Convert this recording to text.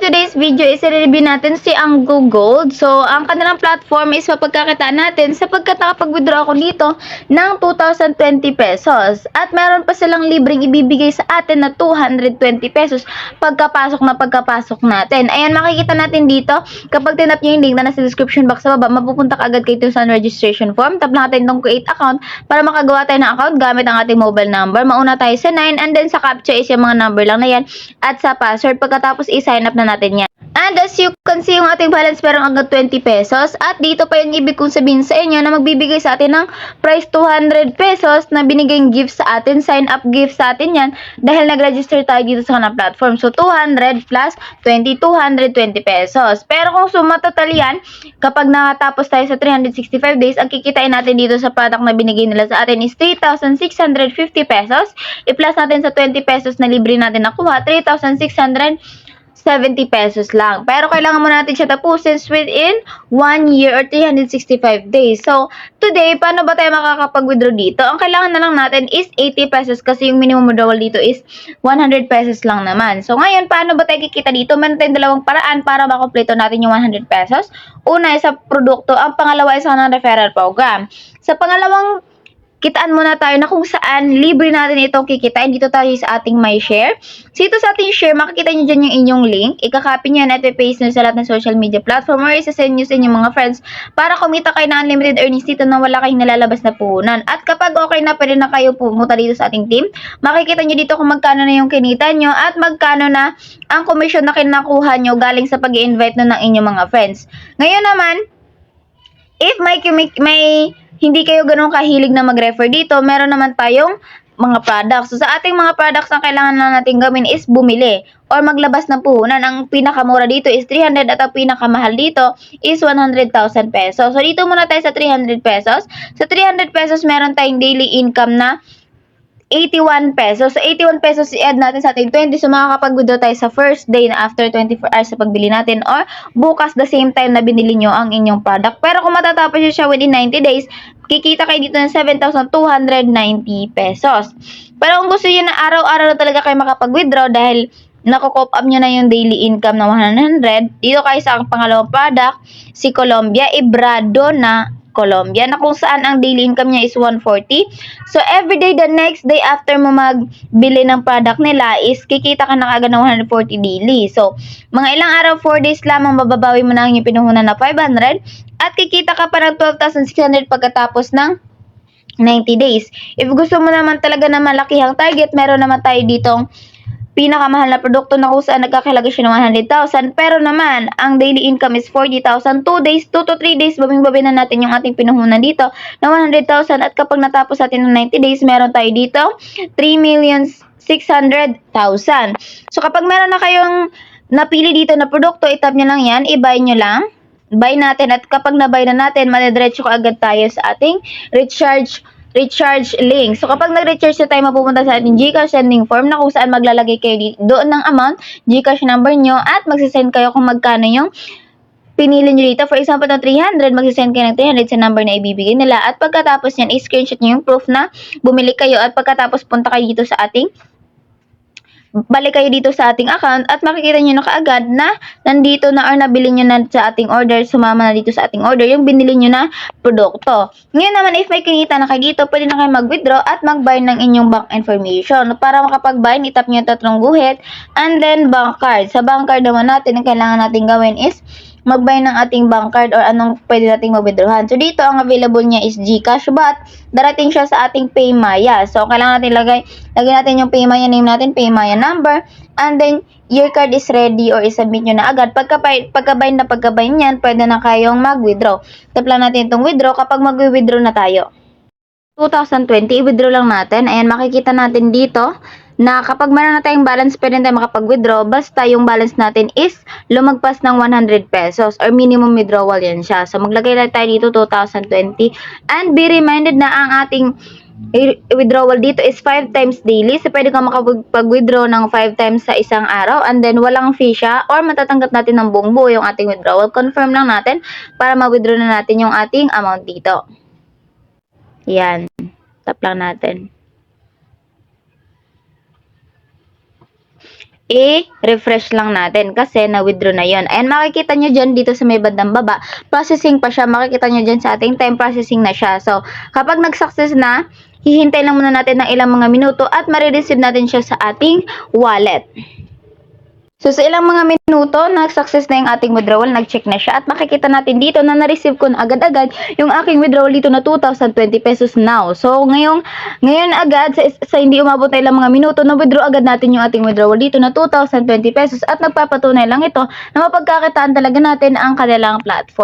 today's video is i-review natin si Anggo Gold. So, ang kanilang platform is mapagkakitaan natin sapagkat nakapag-withdraw ako dito ng 2,020 pesos. At meron pa silang libreng ibibigay sa atin na 220 pesos pagkapasok natin. Ayan, makikita natin dito. Kapag tinap nyo yung link na nasa description box sa baba, mapupunta ka agad kayo sa registration form. Tap lang natin itong create account para makagawa tayo ng account gamit ang ating mobile number. Mauna tayo sa 9 and then sa captcha is yung mga number lang na yan at sa password. Pagkatapos i-sign up na natin yan. And as you can see, yung ating balance meron agad 20 pesos. At dito pa yung ibig kong sabihin sa inyo na magbibigay sa atin ng price 200 pesos na binigayng gift sa atin. Sign up gift sa atin yan dahil nag-register tayo dito sa kanang platform. So 200 plus 20, 220 pesos. Pero kung suma total yan, kapag nakatapos tayo sa 365 days, ang kikitain natin dito sa product na binigay nila sa atin is 3,650 pesos. I-plus natin sa 20 pesos na libre natin nakuha, 3,670 pesos lang. Pero kailangan mo natin siya tapusin within 1 year or 365 days. So, today, paano ba tayo makakapag-withdraw dito? Ang kailangan na lang natin is 80 pesos kasi yung minimum withdrawal dito is 100 pesos lang naman. So, ngayon, paano ba tayo kikita dito? Meron tayong dalawang paraan para makompleto natin yung 100 pesos. Una, sa produkto. Ang pangalawa is ang referral program. Sa pangalawang kitaan muna tayo na kung saan libre natin itong kikitain. Dito tayo sa ating My Share. So, ito sa ating share, makikita nyo dyan yung inyong link. Ikakopy nyo yan at i-paste nyo sa lahat ng social media platform or isa-send nyo sa inyong mga friends para kumita kayo ng unlimited earnings dito na wala kayong nalalabas na puhunan. At kapag okay na, pwede na kayo pumunta dito sa ating team. Makikita nyo dito kung magkano na yung kinita nyo at magkano na ang commission na kinakuha nyo galing sa pag-i-invite na ng inyong mga friends. Ngayon naman, if may hindi kayo ganun kahilig na mag-refer dito, meron naman tayong mga products. So, sa ating mga products, ang kailangan na natin gawin is bumili or maglabas ng puhunan. Ang pinakamura dito is 300 at ang pinakamahal dito is 100,000 pesos. So, dito muna tayo sa 300 pesos. Sa 300 pesos, meron tayong daily income na 81 pesos. So, 81 pesos i-add natin sa ating 20. So, makakapag-withdraw tayo sa first day na after 24 hours sa pagbili natin or bukas the same time na binili nyo ang inyong product. Pero kung matatapos nyo siya within 90 days, kikita kayo dito ng 7,290 pesos. Pero kung gusto nyo na araw-araw na talaga kayo makapag-withdraw dahil nakukop up nyo na yung daily income na 100, dito kayo sa pangalawang product, si Colombia, Ibrado na Colombia, na kung saan ang daily income niya is 140. So, every day, the next day after mo magbili ng product nila is kikita ka na kagad ng 140 daily. So, mga ilang araw, 4 days lamang mababawi mo na ang yung pinuhunan na 500 at kikita ka pa ng 12,600 pagkatapos ng 90 days. If gusto mo naman talaga na malakihang target, meron naman tayo ditong pinakamahal na produkto na kung saan nagkakalaga siya ng 100,000. Pero naman, ang daily income is 40,000. 2 days, 2 to 3 days, babing-babi na natin yung ating pinuhunan dito na 100,000. At kapag natapos natin ng 90 days, meron tayo dito 3,600,000. So, kapag meron na kayong napili dito na produkto, itap nyo lang yan, i-buy nyo lang. Buy natin at kapag na-buy na natin, madidiretso ko agad tayo sa ating recharge link. So, kapag nag-recharge na tayo, mapupunta sa ating GCash sending form na kung saan maglalagay kayo doon ng amount, GCash number nyo, at magsisend kayo kung magkano yung pinili nyo dito. For example, ng 300, magsisend kayo ng 300 sa number na ibibigay nila. At pagkatapos yan, i-screenshot nyo yung proof na bumili kayo. At pagkatapos, punta kayo dito sa ating balik kayo dito sa ating account at makikita nyo na kaagad na nandito na or nabili nyo na sa ating order, sumama na dito sa ating order yung binili nyo na produkto. Ngayon naman, if may kinita na kayo dito, pwede na kayo mag-withdraw at mag-buy ng inyong bank information. Para makapag-buy, itap nyo yung tatlong guhit and then bank card. Sa bank card naman natin, ang kailangan natin gawin is mag-buy ng ating bank card or anong pwede nating mag-withdrawhan. So, dito, ang available niya is GCash, but darating siya sa ating PayMaya. So, kailangan natin lagay natin yung PayMaya name natin, PayMaya number, and then, your card is ready or isubmit nyo na agad. Pagka-buy niyan, pwede na kayong mag-withdraw. Tap lang natin itong withdraw kapag mag-withdraw na tayo. 2020, i-withdraw lang natin. Ayan, makikita natin dito na kapag meron na tayong balance, pwede tayo makapag-withdraw basta yung balance natin is lumagpas ng 100 pesos or minimum withdrawal yan siya. So, maglagay lang tayo dito 2020 and be reminded na ang ating withdrawal dito is 5 times daily. So, pwede kang makapag-withdraw ng 5 times sa isang araw and then walang fee siya or matatanggap natin ng buong buo yung ating withdrawal. Confirm lang natin para ma-withdraw na natin yung ating amount dito. Yan. Tap lang natin. i-refresh lang natin kasi na-withdraw na yon. And makikita nyo dyan dito sa may bandang baba, processing pa siya. Makikita nyo dyan sa ating time, processing na siya. So, kapag nag-success na, hihintay lang muna natin ng ilang mga minuto at marireceive natin siya sa ating wallet. So, sa ilang mga minuto, nag-success na yung ating withdrawal, nag-check na siya, at makikita natin dito na na-receive ko na agad-agad yung aking withdrawal dito na 2,020 pesos now. So, ngayon agad, sa hindi umabot na ilang mga minuto, na-withdraw agad natin yung ating withdrawal dito na 2,020 pesos at nagpapatunay lang ito na mapagkakitaan talaga natin ang kanilang platform.